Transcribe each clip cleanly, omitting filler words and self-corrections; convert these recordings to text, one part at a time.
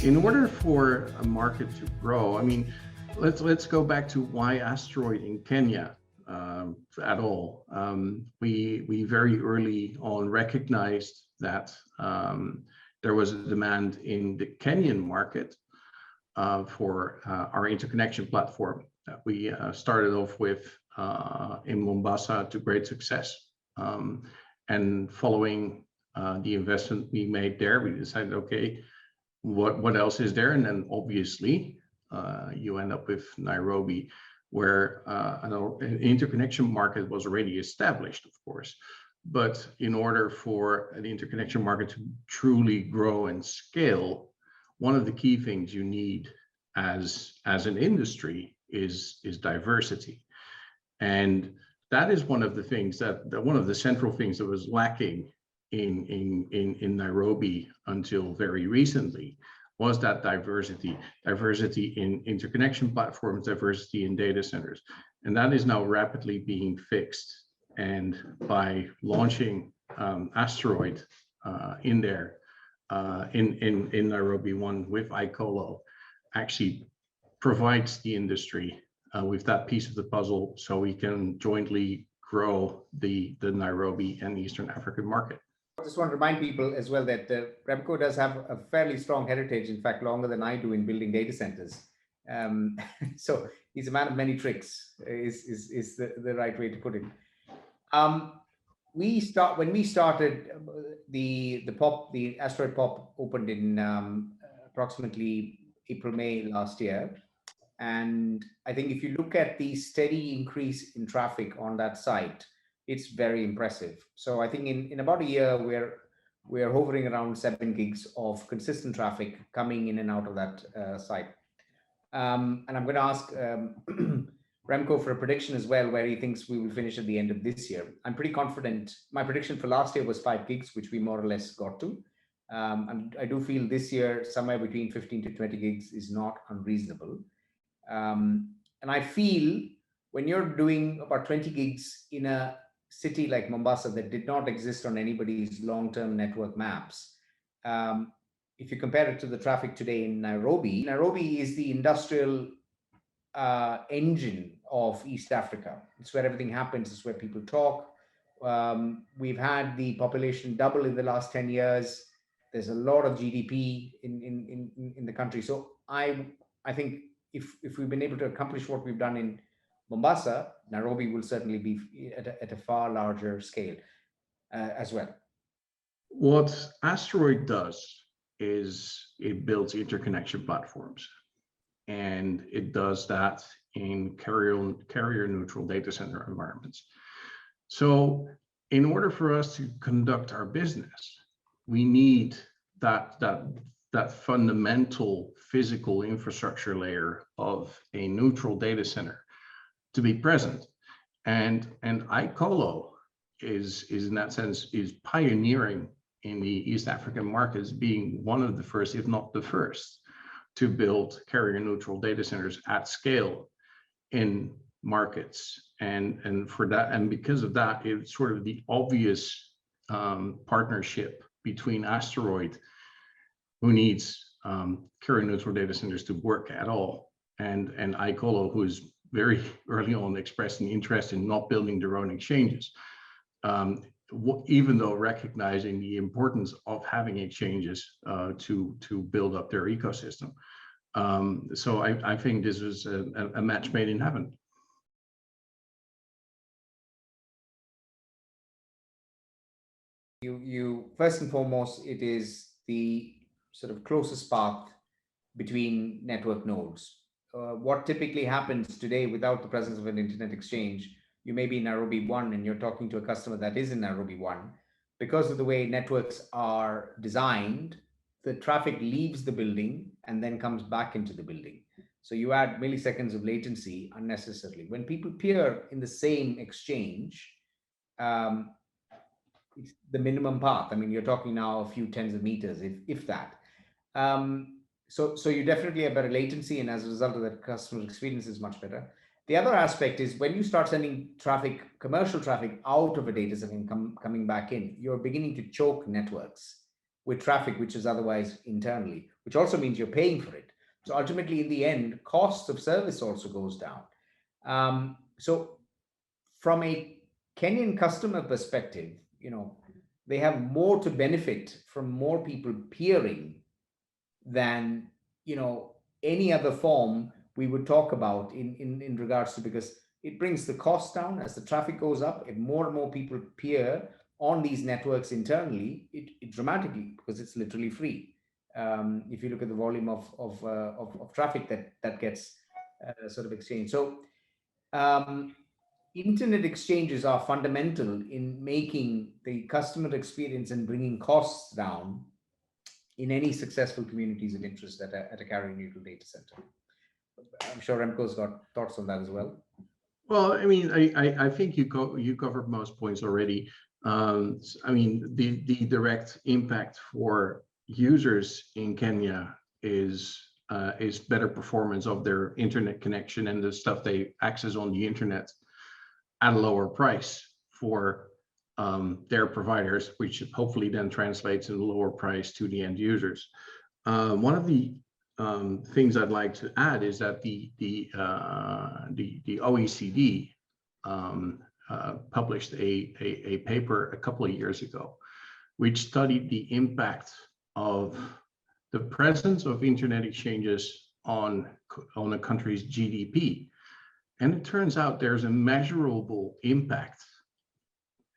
In order for a market to grow, I mean, let's go back to why Asteroid in Kenya at all. We very early on recognized that there was a demand in the Kenyan market for our interconnection platform that we started off with in Mombasa to great success. And following the investment we made there, we decided, okay, what else is there? And then obviously you end up with Nairobi, where an interconnection market was already established, of course. But in order for the interconnection market to truly grow and scale, one of the key things you need as an industry is diversity. And that is one of the things one of the central things that was lacking in Nairobi until very recently was that diversity in interconnection platforms, diversity in data centers. And that is now rapidly being fixed. And by launching Asteroid in there, in Nairobi 1 with iColo, actually provides the industry with that piece of the puzzle so we can jointly grow the Nairobi and Eastern African market. I just want to remind people as well that Remco does have a fairly strong heritage, in fact, longer than I do in building data centers. So he's a man of many tricks, is the right way to put it. When we started, the Asteroid POP opened in approximately April, May last year. And I think if you look at the steady increase in traffic on that site, it's very impressive. So I think in about a year, we're hovering around 7 gigs of consistent traffic coming in and out of that site. And I'm going to ask Remco for a prediction as well, where he thinks we will finish at the end of this year. I'm pretty confident. My prediction for last year was 5 gigs, which we more or less got to. And I do feel this year, somewhere between 15 to 20 gigs is not unreasonable. And I feel when you're doing about 20 gigs in a city like Mombasa that did not exist on anybody's long-term network maps, if you compare it to the traffic today in Nairobi, Nairobi is the industrial engine of East Africa. It's where everything happens. It's where people talk. We've had the population double in the last 10 years. There's a lot of GDP in the country. So I think if we've been able to accomplish what we've done in Mombasa, Nairobi will certainly be at a far larger scale as well. What Asteroid does is it builds interconnection platforms, and it does that in carrier neutral data center environments. So in order for us to conduct our business, we need that fundamental physical infrastructure layer of a neutral data center to be present. And iColo is in that sense is pioneering in the East African markets, being one of the first, if not the first, to build carrier neutral data centers at scale in markets. And for that, and because of that, it's sort of the obvious partnership between Asteroid, who needs carrier neutral data centers to work at all, and iColo, who is very early on expressed an interest in not building their own exchanges, even though recognizing the importance of having exchanges to build up their ecosystem. So I think this was a match made in heaven. You first and foremost, it is the sort of closest path between network nodes. What typically happens today without the presence of an internet exchange, you may be in Nairobi 1 and you're talking to a customer that is in Nairobi 1. Because of the way networks are designed, the traffic leaves the building and then comes back into the building. So you add milliseconds of latency unnecessarily. When people peer in the same exchange, it's the minimum path. I mean, you're talking now a few tens of meters, if that. So you definitely have better latency, and as a result of that, customer experience is much better. The other aspect is when you start sending traffic, commercial traffic out of a data center and coming back in, you're beginning to choke networks. with traffic which is otherwise internally, which also means you're paying for it. So ultimately, in the end, cost of service also goes down. So from a Kenyan customer perspective, they have more to benefit from more people peering than any other form we would talk about in regards to, because it brings the cost down as the traffic goes up. If more and more people peer on these networks internally, it dramatically, because it's literally free. If you look at the volume of traffic that gets sort of exchanged. So internet exchanges are fundamental in making the customer experience and bringing costs down in any successful communities of interest at a carrier neutral data center. I'm sure Remco's got thoughts on that as well. Well, I mean, I think you covered most points already. I mean, the direct impact for users in Kenya is better performance of their internet connection and the stuff they access on the internet at a lower price for their providers, which hopefully then translates in a lower price to the end users. One of the things I'd like to add is that the OECD published a paper a couple of years ago, which studied the impact of the presence of internet exchanges on a country's GDP. And it turns out there's a measurable impact,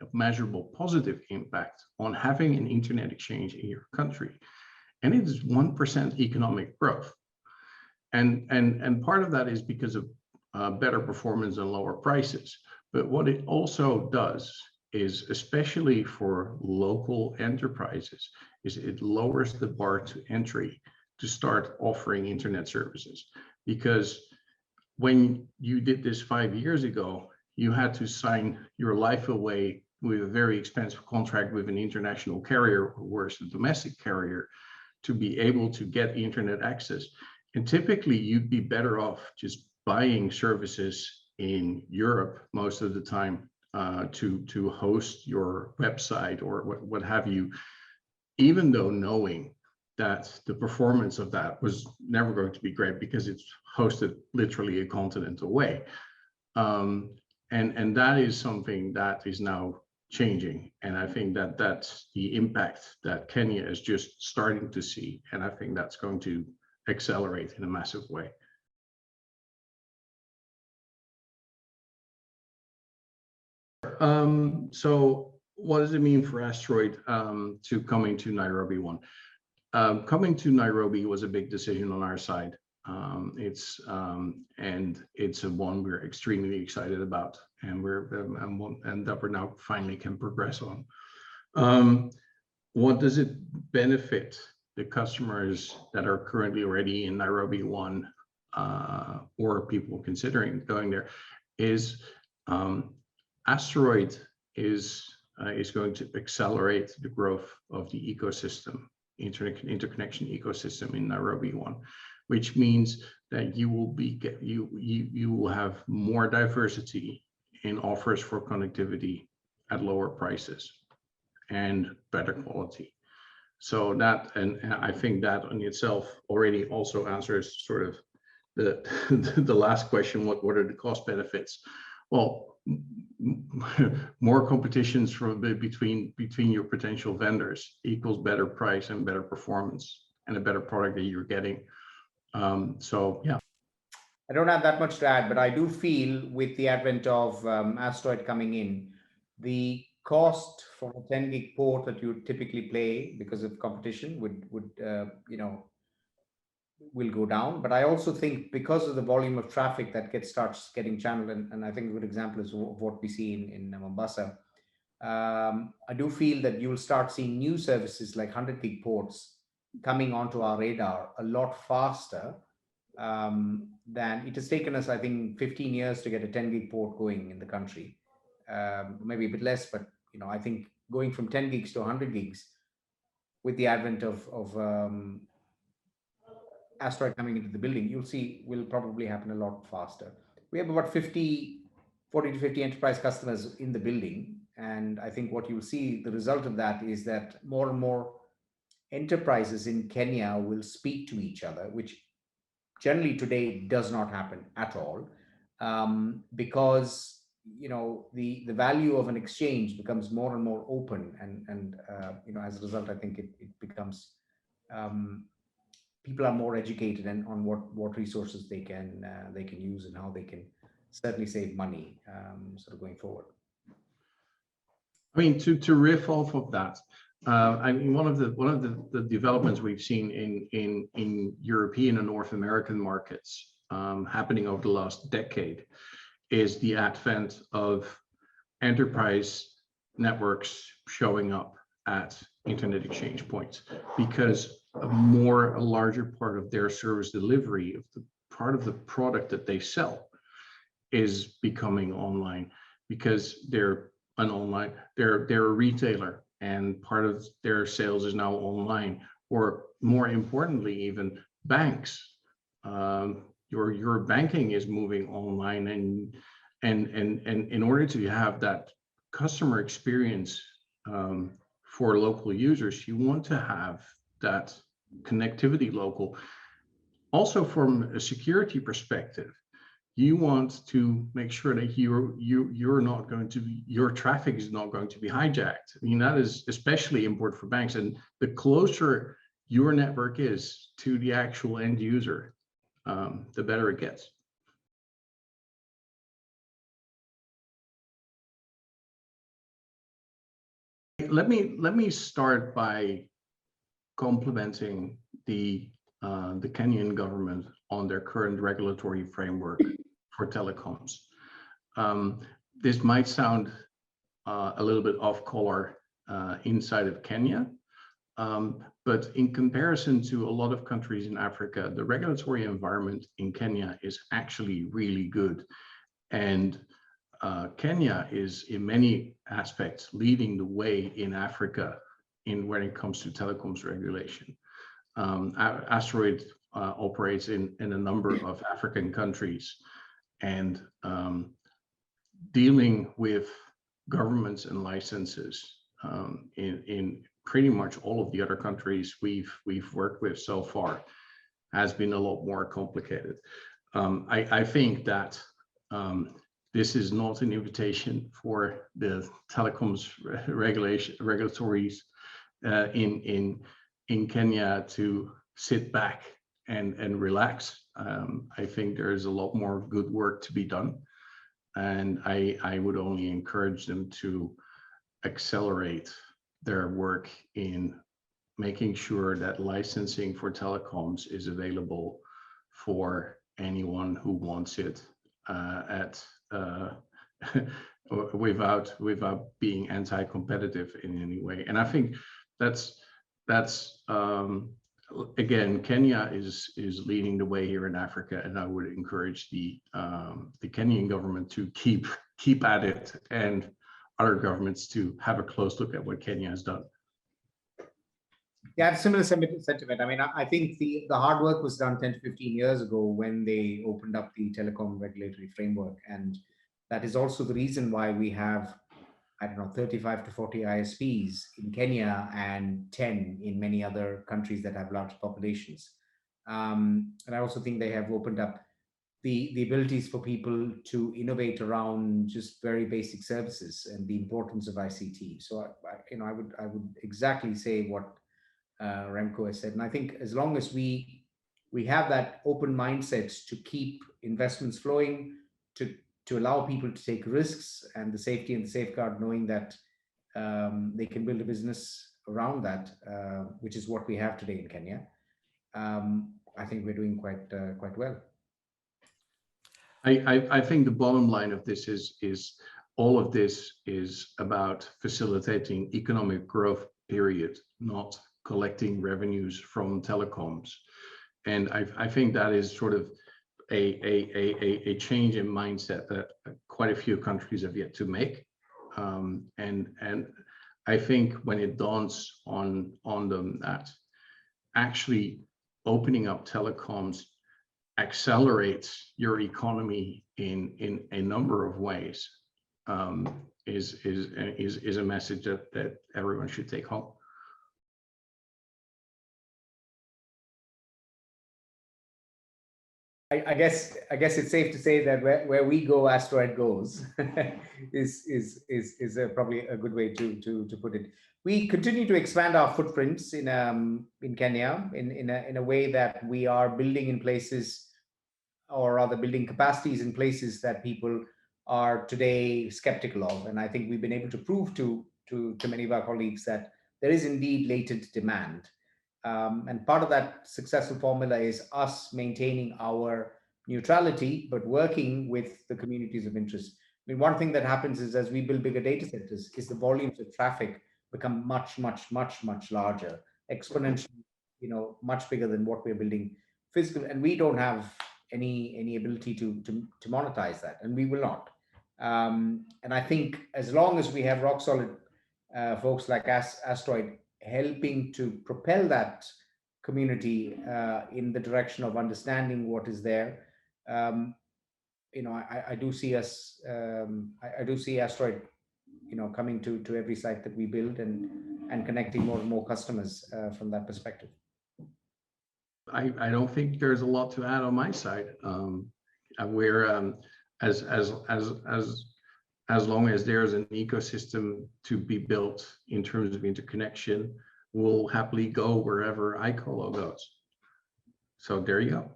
a measurable positive impact on having an internet exchange in your country. And it is 1% economic growth. And part of that is because of better performance and lower prices. But what it also does is, especially for local enterprises, is it lowers the bar to entry to start offering internet services. Because when you did this 5 years ago, you had to sign your life away with a very expensive contract with an international carrier or worse, a domestic carrier, to be able to get internet access. And typically you'd be better off just buying services in Europe most of the time to host your website or what have you, even though knowing that the performance of that was never going to be great because it's hosted literally a continent away. And that is something that is now changing. And I think that that's the impact that Kenya is just starting to see. And I think that's going to accelerate in a massive way. So what does it mean for Asteroid to coming to Nairobi 1? Coming to Nairobi was a big decision on our side. It's a one we're extremely excited about, and that we're now finally can progress on. What does it benefit the customers that are currently already in Nairobi 1 or people considering going there? Is Asteroid is going to accelerate the growth of the ecosystem, interconnection ecosystem in Nairobi 1, which means that you will have more diversity in offers for connectivity at lower prices and better quality. So that, and I think that in itself already also answers sort of the last question, what are the cost benefits? Well, more competitions between your potential vendors equals better price and better performance and a better product that you're getting. So yeah. I don't have that much to add, but I do feel with the advent of Asteroid coming in, the cost for a 10 gig port that you typically play because of competition would will go down. But I also think because of the volume of traffic that starts getting channeled, and I think a good example is what we see in Mombasa, I do feel that you'll start seeing new services like 100 gig ports coming onto our radar a lot faster than it has taken us, I think, 15 years to get a 10 gig port going in the country. Maybe a bit less, but I think going from 10 gigs to 100 gigs with the advent of Asteroid coming into the building, you'll see will probably happen a lot faster. We have about 40 to 50 enterprise customers in the building. And I think what you'll see, the result of that is that more and more enterprises in Kenya will speak to each other, which generally today does not happen at all, because the value of an exchange becomes more and more open, and as a result, I think it becomes, people are more educated and on what resources they can use and how they can certainly save money, sort of going forward. I mean, to riff off of that, I mean, one of the developments we've seen in European and North American markets happening over the last decade is the advent of enterprise networks showing up at internet exchange points, because a larger part of their service delivery, of the part of the product that they sell, is becoming online, because they're a retailer and part of their sales is now online. Or more importantly, even banks, your banking is moving online, and in order to have that customer experience for local users, you want to have that connectivity local. Also, from a security perspective, you want to make sure that your traffic is not going to be hijacked. I mean, that is especially important for banks. And the closer your network is to the actual end user, the better it gets. Let me start by complimenting the Kenyan government on their current regulatory framework for telecoms. This might sound a little bit off color inside of Kenya, but in comparison to a lot of countries in Africa, the regulatory environment in Kenya is actually really good. And Kenya is in many aspects leading the way in Africa when it comes to telecoms regulation. Asteroid operates in a number of African countries, and dealing with governments and licenses in pretty much all of the other countries we've worked with so far has been a lot more complicated. I think that this is not an invitation for the telecoms regulatories in Kenya to sit back and relax. I think there's a lot more good work to be done, and I would only encourage them to accelerate their work in making sure that licensing for telecoms is available for anyone who wants it without being anti-competitive in any way. And I think that's again, Kenya is leading the way here in Africa, and I would encourage the Kenyan government to keep at it, and other governments to have a close look at what Kenya has done. Yeah, I have similar sentiment. I mean, I think the hard work was done 10 to 15 years ago when they opened up the telecom regulatory framework. And that is also the reason why we have, I don't know, 35 to 40 ISPs in Kenya and 10 in many other countries that have large populations. And I also think they have opened up the abilities for people to innovate around just very basic services and the importance of ICT. So I would exactly say what Remco has said. And I think as long as we have that open mindset to keep investments flowing, to allow people to take risks, and the safety and the safeguard, knowing that they can build a business around that, which is what we have today in Kenya, I think we're doing quite well. I think the bottom line of this is all of this is about facilitating economic growth, period, not collecting revenues from telecoms. And I think that is sort of a change in mindset that quite a few countries have yet to make. And I think when it dawns on them that actually opening up telecoms accelerates your economy in a number of ways, is a message that everyone should take home. I guess it's safe to say that where we go, Asteroid goes, is probably a good way to put it. We continue to expand our footprints in Kenya in a way that we are building in places, or rather building capacities in places that people are today skeptical of. And I think we've been able to prove to many of our colleagues that there is indeed latent demand. And part of that successful formula is us maintaining our neutrality, but working with the communities of interest. I mean, one thing that happens is as we build bigger data centers, is the volumes of traffic become much larger, exponentially, much bigger than what we're building physical. And we don't have any ability to monetize that, and we will not. And I think as long as we have rock solid folks like Asteroid helping to propel that community in the direction of understanding what is there, I do see us, I do see Asteroid, coming to every site that we build and connecting more and more customers from that perspective. I don't think there's a lot to add on my side. We're as long as there's an ecosystem to be built in terms of interconnection, we'll happily go wherever iColo goes. So there you go.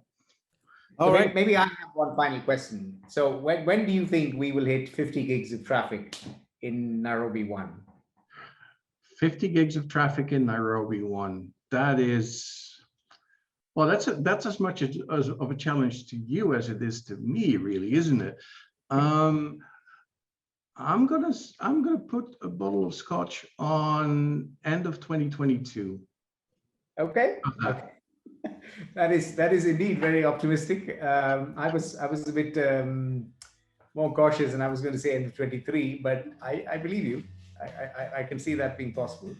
All right. Maybe I have one final question. So when do you think we will hit 50 gigs of traffic in Nairobi 1? 50 gigs of traffic in Nairobi 1. That is, well, that's as much as of a challenge to you as it is to me, really, isn't it? I'm gonna put a bottle of scotch on end of 2022. Okay. Okay. That is indeed very optimistic. I was a bit more cautious, and I was going to say end of 23, but I believe you. I can see that being possible.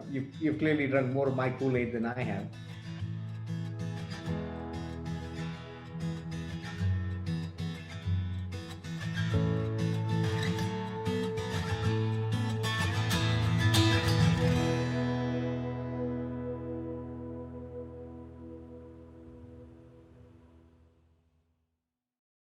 You've clearly drunk more of my Kool-Aid than I have.